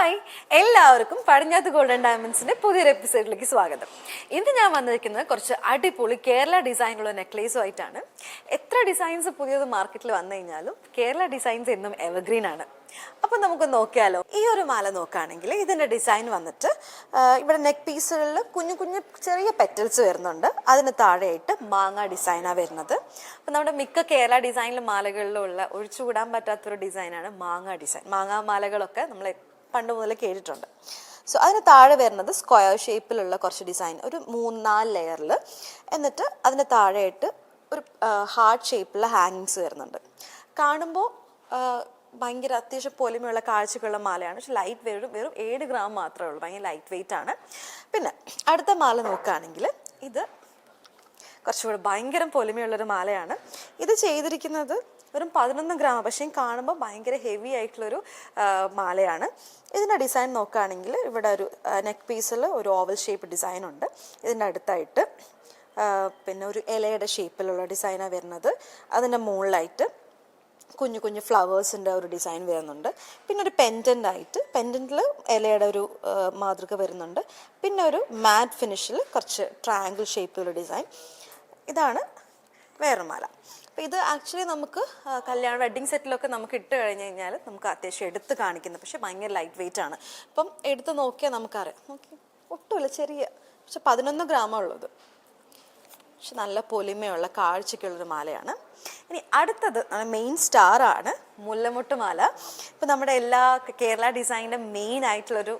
Hi, എല്ലാവർക്കും പടിഞ്ഞാത്ത് golden ഡയമണ്ട്സിന്റെ പുതിയൊരു എപ്പിസോഡിലേക്ക് സ്വാഗതം. ഇന്ന് ഞാൻ വന്നിരിക്കുന്നത് കുറച്ച് അടിപൊളി കേരള ഡിസൈനുള്ള നെക്ലേസുമായിട്ടാണ്. എത്ര ഡിസൈൻസ് പുതിയത് മാർക്കറ്റിൽ വന്നു കഴിഞ്ഞാലും കേരള ഡിസൈൻസ് എന്നും എവർഗ്രീൻ ആണ്. അപ്പം നമുക്ക് നോക്കിയാലോ. ഈ ഒരു മാല നോക്കുകയാണെങ്കിൽ ഇതിന്റെ ഡിസൈൻ വന്നിട്ട് ഇവിടെ നെക്ക് പീസുകളിൽ കുഞ്ഞു കുഞ്ഞു ചെറിയ പെറ്റൽസ് വരുന്നുണ്ട്. അതിന് താഴെയായിട്ട് മാങ്ങ ഡിസൈനാണ് വരുന്നത്. അപ്പം നമ്മുടെ മിക്ക കേരള ഡിസൈനിലും മാലകളിലുള്ള ഒഴിച്ചുകൂടാൻ പറ്റാത്തൊരു ഡിസൈനാണ് മാങ്ങ ഡിസൈൻ. മാങ്ങാ മാലകളൊക്കെ നമ്മൾ പണ്ട് മുതൽ കേട്ടിട്ടുണ്ട്. സോ അതിന് താഴെ വരുന്നത് സ്ക്വയർ ഷേപ്പിലുള്ള കുറച്ച് ഡിസൈൻ, ഒരു 3-4 ലെയറിൽ. എന്നിട്ട് അതിന് താഴെയായിട്ട് ഒരു ഹാർട്ട് ഷേപ്പിലുള്ള ഹാങ്ങിങ്സ് വരുന്നുണ്ട്. കാണുമ്പോൾ ഭയങ്കര അത്യാവശ്യം പൊലിമയുള്ള കാഴ്ചകളുള്ള മാലയാണ്. പക്ഷെ ലൈറ്റ് വെറും 7 ഗ്രാം മാത്രമേ ഉള്ളൂ. ഭയങ്കര ലൈറ്റ് വെയിറ്റ് ആണ്. പിന്നെ അടുത്ത മാല നോക്കുകയാണെങ്കിൽ ഇത് കുറച്ചുകൂടെ ഭയങ്കര പൊലിമയുള്ളൊരു മാലയാണ്. ഇത് ചെയ്തിരിക്കുന്നത് വെറും 11 ഗ്രാം, പക്ഷേ കാണുമ്പോൾ ഭയങ്കര ഹെവി ആയിട്ടുള്ളൊരു മാലയാണ്. ഇതിൻ്റെ ഡിസൈൻ നോക്കുകയാണെങ്കിൽ ഇവിടെ ഒരു നെക്ക് പീസിൽ ഒരു ഓവൽ ഷേപ്പ് ഡിസൈൻ ഉണ്ട്. ഇതിൻ്റെ അടുത്തായിട്ട് പിന്നെ ഒരു ഇലയുടെ ഷേപ്പിലുള്ള ഡിസൈനാണ് വരുന്നത്. അതിൻ്റെ മുകളിലായിട്ട് കുഞ്ഞു കുഞ്ഞു ഫ്ലവേഴ്സിൻ്റെ ഒരു ഡിസൈൻ വരുന്നുണ്ട്. പിന്നെ ഒരു പെൻഡൻ്റ് ആയിട്ട് പെൻഡൻറ്റിൽ ഇലയുടെ ഒരു മാതൃക വരുന്നുണ്ട്. പിന്നെ ഒരു മാറ്റ് ഫിനിഷിൽ കുറച്ച് ട്രയാങ്കിൾ ഷേപ്പിലുള്ള ഡിസൈൻ. ഇതാണ് വേറൊരു മാല. അപ്പോൾ ഇത് ആക്ച്വലി നമുക്ക് കല്യാണ വെഡ്ഡിങ് സെറ്റിലൊക്കെ നമുക്ക് ഇട്ട് കഴിഞ്ഞ് കഴിഞ്ഞാൽ നമുക്ക് അത്യാവശ്യം എടുത്ത് കാണിക്കുന്നത്, പക്ഷേ ഭയങ്കര ലൈറ്റ് വെയിറ്റ് ആണ്. അപ്പം എടുത്ത് നോക്കിയാൽ നമുക്കറിയാം. നോക്കി ഒട്ടുമില്ല, ചെറിയ, പക്ഷെ 11 ഗ്രാമേ ഉള്ളത്. പക്ഷെ നല്ല പൊലിമയുള്ള കാഴ്ചയ്ക്കുള്ളൊരു മാലയാണ്. ഇനി അടുത്തത് മെയിൻ സ്റ്റാറാണ് മുല്ലമുട്ട് മാല. ഇപ്പം നമ്മുടെ എല്ലാ കേരള ഡിസൈനിൻ്റെ മെയിൻ ആയിട്ടുള്ളൊരു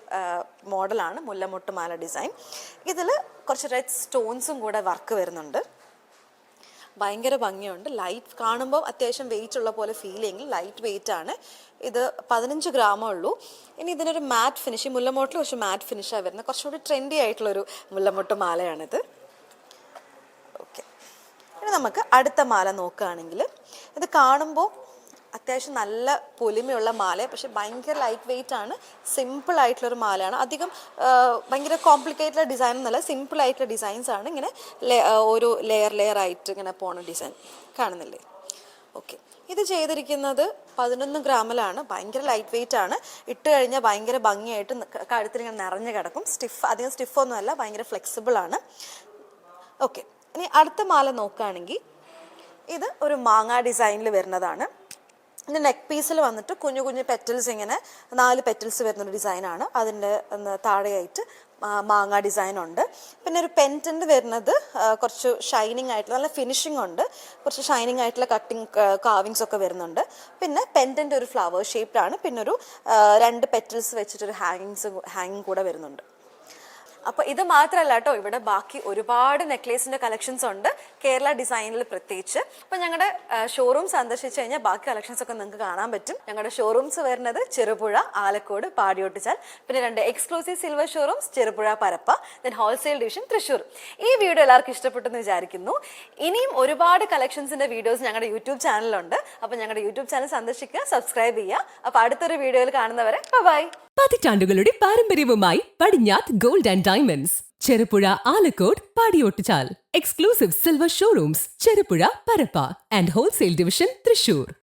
മോഡലാണ് മുല്ലമുട്ട് മാല ഡിസൈൻ. ഇതിൽ കുറച്ച് റെഡ് സ്റ്റോൺസും കൂടെ വർക്ക് വരുന്നുണ്ട്. ഭയങ്കര ഭംഗിയുണ്ട്. ലൈറ്റ് കാണുമ്പോൾ അത്യാവശ്യം വെയിറ്റ് ഉള്ള പോലെ ഫീൽ ചെയ്യെങ്കിൽ ലൈറ്റ് വെയിറ്റ് ആണ്. ഇത് 15 ഗ്രാമേ ഉള്ളൂ. ഇനി ഇതിനൊരു മാറ്റ് ഫിനിഷ്, മുല്ലമുട്ടിൽ കുറച്ച് മാറ്റ് ഫിനിഷാണ് വരുന്നത്. കുറച്ചുകൂടി ട്രെൻഡി ആയിട്ടുള്ളൊരു മുല്ലമുട്ട് മാലയാണിത്. ഓക്കെ, ഇനി നമുക്ക് അടുത്ത മാല നോക്കുകയാണെങ്കിൽ ഇത് കാണുമ്പോൾ അത്യാവശ്യം നല്ല പൊലിമയുള്ള മാല, പക്ഷെ ഭയങ്കര ലൈറ്റ് വെയിറ്റ് ആണ്. സിമ്പിൾ ആയിട്ടുള്ളൊരു മാലയാണ്. അധികം ഭയങ്കര കോംപ്ലിക്കേറ്റഡ് ഡിസൈൻ എന്നല്ല, സിമ്പിൾ ആയിട്ടുള്ള ഡിസൈൻസ് ആണ്. ഇങ്ങനെ ഒരു ലെയർ ആയിട്ട് ഇങ്ങനെ പോണ ഡിസൈൻ കാണുന്നില്ലേ? ഓക്കെ, ഇത് ചെയ്തിരിക്കുന്നത് 11 ഗ്രാമിലാണ്. ഭയങ്കര ലൈറ്റ് വെയിറ്റ് ആണ്. ഇട്ട് കഴിഞ്ഞാൽ ഭയങ്കര ഭംഗിയായിട്ട് കഴുത്തിൽ ഇങ്ങനെ നിറഞ്ഞു കിടക്കും. അധികം സ്റ്റിഫൊന്നും അല്ല, ഭയങ്കര ഫ്ലെക്സിബിൾ ആണ്. ഓക്കെ, ഇനി അടുത്ത മാല നോക്കുകയാണെങ്കിൽ ഇത് ഒരു മാങ്ങ ഡിസൈനിൽ വരുന്നതാണ്. ഇതിൻ്റെ നെക്ക് പീസിൽ വന്നിട്ട് കുഞ്ഞു കുഞ്ഞു പെറ്റൽസ്, ഇങ്ങനെ 4 പെറ്റൽസ് വരുന്നൊരു ഡിസൈനാണ്. അതിൻ്റെ താഴെയായിട്ട് മാങ്ങ ഡിസൈൻ ഉണ്ട്. പിന്നെ ഒരു പെൻഡൻ്റ് വരുന്നത് കുറച്ച് ഷൈനിങ് ആയിട്ടുള്ള നല്ല ഫിനിഷിംഗ് ഉണ്ട്. കുറച്ച് ഷൈനിങ് ആയിട്ടുള്ള കട്ടിങ് കാവിങ്സ് ഒക്കെ വരുന്നുണ്ട്. പിന്നെ പെൻഡൻ്റ് ഒരു ഫ്ലവർ ഷേപ്ഡാണ്. പിന്നെ ഒരു 2 പെറ്റൽസ് വെച്ചിട്ടൊരു ഹാങ്ങിങ് കൂടെ വരുന്നുണ്ട്. അപ്പോൾ ഇത് മാത്രമല്ല കേട്ടോ, ഇവിടെ ബാക്കി ഒരുപാട് നെക്ലേസിൻ്റെ കളക്ഷൻസ് ഉണ്ട് കേരള ഡിസൈനിൽ പ്രത്യേകിച്ച്. അപ്പോൾ ഞങ്ങളുടെ ഷോറൂം സന്ദർശിച്ച് കഴിഞ്ഞാൽ ബാക്കി കളക്ഷൻസ് ഒക്കെ നിങ്ങൾക്ക് കാണാൻ പറ്റും. ഞങ്ങളുടെ ഷോറൂംസ് വരുന്നത് ചെറുപുഴ, ആലക്കോട്, പാടിയോട്ടിച്ചാൽ. പിന്നെ 2 exclusive silver showrooms Cherupuzha, Parappa, then wholesale division Thrissur. ഈ വീഡിയോ എല്ലാവർക്കും ഇഷ്ടപ്പെട്ടെന്ന് വിചാരിക്കുന്നു. ഇനിയും ഒരുപാട് കളക്ഷൻസിൻ്റെ വീഡിയോസ് ഞങ്ങളുടെ യൂട്യൂബ് ചാനലിലുണ്ട്. അപ്പോൾ ഞങ്ങളുടെ യൂട്യൂബ് ചാനൽ സന്ദർശിക്കുക, സബ്സ്ക്രൈബ് ചെയ്യുക. അപ്പോൾ അടുത്തൊരു വീഡിയോയിൽ കാണുന്നവരെ ബൈ. പതിറ്റാണ്ടുകളുടെ പാരമ്പര്യവുമായി Padinjath gold and diamonds, Cherupuzha, Alakode, Padiyottuchal. Exclusive silver showrooms Cherupuzha, Parappa and wholesale division Thrissur.